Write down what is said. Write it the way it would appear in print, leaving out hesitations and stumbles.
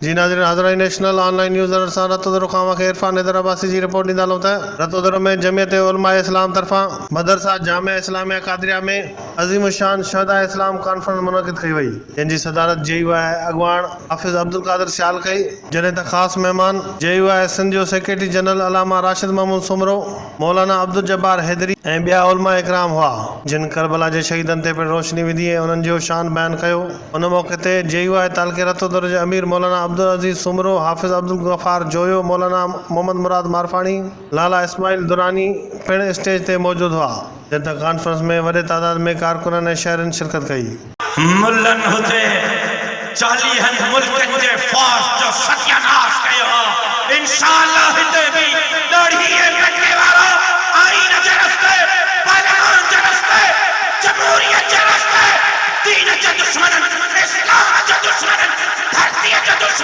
जी नाज़रीन, हाज़िर national online news सां रतोदर खां मूंखे इरफान हैदर अब्बासी जी रिपोर्ट ॾींदालूं त रतोदर में जमियत उलमा इस्लाम तरफ़ां मदरसा जामिया इस्लामिया कादरिया में अज़ीम शान शहदा इस्लाम कॉन्फ्रेंस मुनक़िद कई वई, जंहिंजी सदारत JUI अॻवान हाफ़िज़ अब्दुल क़ादिर सियाल कई, जॾहिं त ख़ासि महिमान JUI सिंध जो सेक्रेटरी जनरल अलामा राशिद महमूद सुमरो, मौलाना अब्दुल जब्बार हैदरी ऐं ॿिया उलमा इकराम हुआ, जिन करबला जे शहीदनि ते पिणु रोशनी विधी ऐं उन्हनि जो शान बयानु कयो। उन मौक़े ते JUI तालके रतोदर जे अमीर मौलाना अब्दुल अज़ीज़ सुमरो, हाफ़िज़ अब्दुल गफ़ार जोयो, मौलाना मोहम्मद मुराद मारफाणी, लाला इस्माइल दुरानी पिणु स्टेज ते मौजूद हुआ, जंहिं त कॉन्फ्रेंस में वॾे तादाद में कारकुननि ऐं शहरनि शिरकत कई। मुल्लन हुते 40 मुल्कनि जे फ़ौज जो सत्यानाश कयो। इंशाअल्लाह हिते बि ॾाढी लटके वारा आईन जे रस्ते, पार्लियामान जे रस्ते, जमहूरियत जे रस्ते, दीन जे दुश्मननि, इस्लाम जे दुश्मननि, धरतीअ जे दुश्मननि